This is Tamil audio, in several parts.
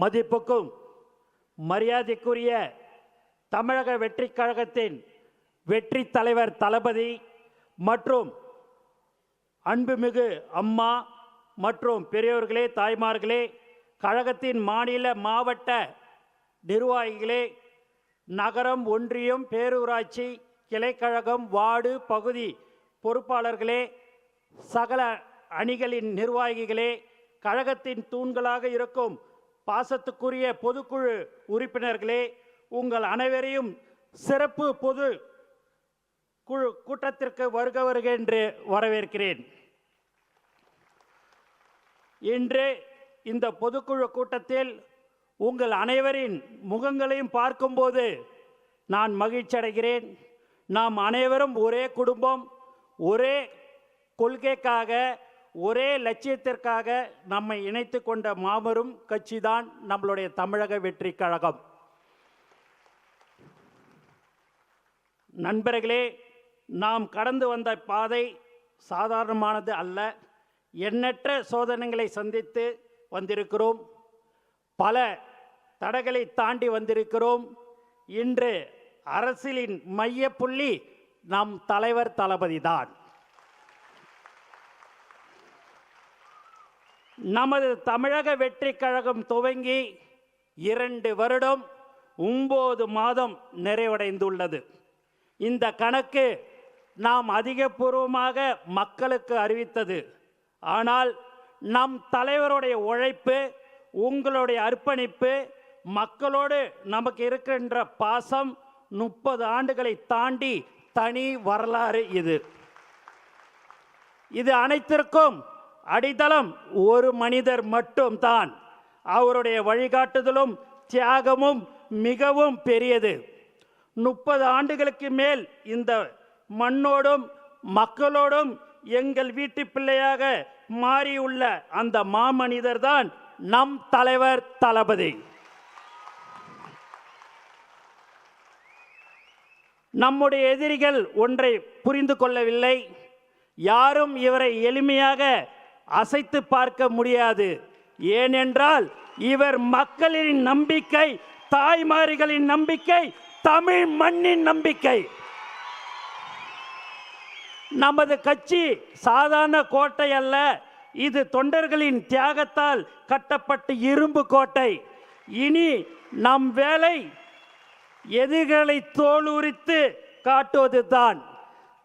மதிப்புக்கும் மரியாதைக்குரிய தமிழக வெற்றிக் கழகத்தின் வெற்றி தலைவர் தளபதி மற்றும் அன்புமிகு அம்மா மற்றும் பெரியோர்களே, தாய்மார்களே, கழகத்தின் மாநில மாவட்ட நிர்வாகிகளே, நகரம், ஒன்றியம், பேரூராட்சி, கிளைக்கழகம், வார்டு, பகுதி பொறுப்பாளர்களே, சகல அணிகளின் நிர்வாகிகளே, கழகத்தின் தூண்களாக இருக்கும் பாசத்துக்குரிய பொதுக்குழு உறுப்பினர்களே, உங்கள் அனைவரையும் சிறப்பு பொது குழு கூட்டத்திற்கு வருக என்று வரவேற்கிறேன். இன்று இந்த பொதுக்குழு கூட்டத்தில் உங்கள் அனைவரின் முகங்களையும் பார்க்கும்போது நான் மகிழ்ச்சி அடைகிறேன். நாம் அனைவரும் ஒரே குடும்பம், ஒரே கொள்கைக்காக, ஒரே லட்சியத்திற்காக நம்மை இணைத்து கொண்ட மாபெரும் கட்சி தான் நம்மளுடைய தமிழக வெற்றி கழகம். நண்பர்களே, நாம் கடந்து வந்த பாதை சாதாரணமானது அல்ல. எண்ணற்ற சோதனைகளை சந்தித்து வந்திருக்கிறோம். பல தடைகளை தாண்டி வந்திருக்கிறோம். இன்று அரசியலின் மையப்புள்ளி நம் தலைவர் தளபதி தான். நமது தமிழக வெற்றி கழகம் துவங்கி 2 வருடம் 9 மாதம் நிறைவடைந்துள்ளது. இந்த கணக்கு நாம் அதிகபூர்வமாக மக்களுக்கு அறிவித்தது. ஆனால் நம் தலைவருடைய உழைப்பு, உங்களுடைய அர்ப்பணிப்பு, மக்களோடு நமக்கு இருக்கின்ற பாசம் 30 ஆண்டுகளை தாண்டி தனி வரலாறு. இது அனைத்திற்கும் அடித்தளம் ஒரு மனிதர் மட்டும்தான். அவருடைய வழிகாட்டுதலும் தியாகமும் மிகவும் பெரியது. 30 ஆண்டுகளுக்கு மேல் இந்த மண்ணோடும் மக்களோடும் எங்கள் வீட்டு பிள்ளையாக மாறியுள்ள அந்த மாமனிதர் தான் நம் தலைவர் தளபதி. நம்முடைய எதிரிகள் ஒன்றை புரிந்து கொள்ளவில்லை. யாரும் இவரை எளிமையாக அசைத்து பார்க்க முடியாது. ஏனென்றால் இவர் மக்களின் நம்பிக்கை, தாய்மார்களின் நம்பிக்கை, தமிழ் மண்ணின் நம்பிக்கை. நமது கட்சி சாதாரண கோட்டை அல்ல. இது தொண்டர்களின் தியாகத்தால் கட்டப்பட்ட இரும்பு கோட்டை. இனி நம் வேலை எதிரிகளை தோலுரித்து காட்டுவதுதான்.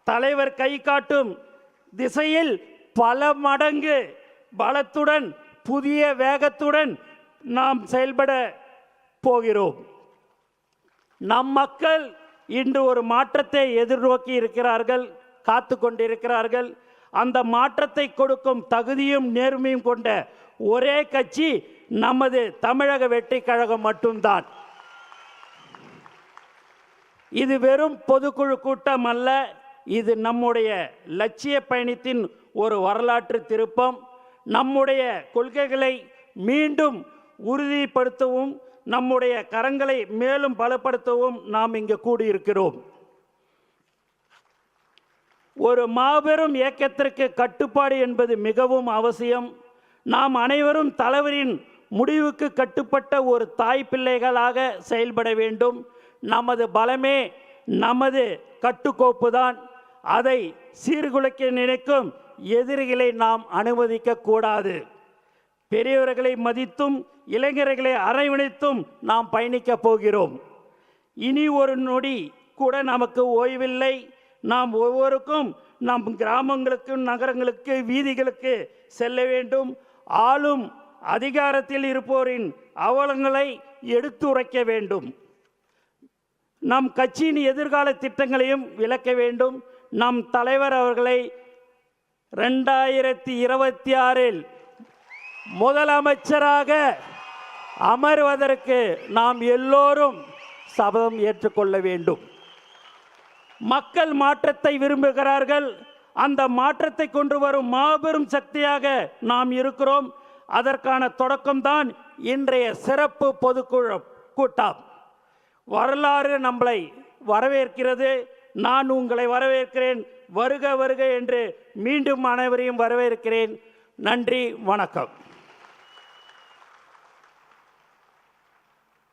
தலைவர் கை காட்டும் திசையில் பல மடங்கு பலத்துடன், புதிய வேகத்துடன் நாம் செயல்பட போகிறோம். நம் மக்கள் இன்று ஒரு மாற்றத்தை எதிர்நோக்கி இருக்கிறார்கள், காத்து கொண்டிருக்கிறார்கள். அந்த மாற்றத்தை கொடுக்கும் தகுதியும் நேர்மையும் கொண்ட ஒரே கட்சி நமது தமிழக வெற்றி கழகம் மட்டும்தான். இது வெறும் பொதுக்குழு கூட்டம் அல்ல. இது நம்முடைய லட்சிய பயணத்தின் ஒரு வரலாற்று திருப்பம். நம்முடைய கொள்கைகளை மீண்டும் உறுதிப்படுத்தவும், நம்முடைய கரங்களை மேலும் பலப்படுத்தவும் நாம் இங்கு கூடியிருக்கிறோம். ஒரு மாபெரும் இயக்கத்திற்கு கட்டுப்பாடு என்பது மிகவும் அவசியம். நாம் அனைவரும் தலைவரின் முடிவுக்கு கட்டுப்பட்ட ஒரு தாய் பிள்ளைகளாக செயல்பட வேண்டும். நமது பலமே நமது கட்டுக்கோப்பு தான். அதை சீர்குலைக்க நினைக்கும் எதிரிகளை நாம் அனுமதிக்க கூடாது. பெரியவர்களை மதித்தும் இளைஞர்களை அரவணைத்தும் நாம் பயணிக்க போகிறோம். இனி ஒரு நொடி கூட நமக்கு ஓய்வில்லை. நாம் ஒவ்வொருக்கும் நம் கிராமங்களுக்கு, நகரங்களுக்கு, வீதிகளுக்கு செல்ல வேண்டும். ஆளும் அதிகாரத்தில் இருப்போரின் அவலங்களை எடுத்துரைக்க வேண்டும். நம் கட்சியின் எதிர்கால திட்டங்களையும் விளக்க வேண்டும். நம் தலைவர் அவர்களை 2026 முதலமைச்சராக அமர்வதற்கு நாம் எல்லோரும் சபதம் ஏற்றுக்கொள்ள வேண்டும். மக்கள் மாற்றத்தை விரும்புகிறார்கள். அந்த மாற்றத்தை கொண்டு வரும் மாபெரும் சக்தியாக நாம் இருக்கிறோம். அதற்கான தொடக்கம்தான் இன்றைய சிறப்பு பொதுக்குழு கூட்டம். வரலாறு நம்மளை வரவேற்கிறது. நான் உங்களை வரவேற்கிறேன். வருக வருக என்று மீண்டும் அனைவரையும் வரவேற்கிறேன். நன்றி, வணக்கம்.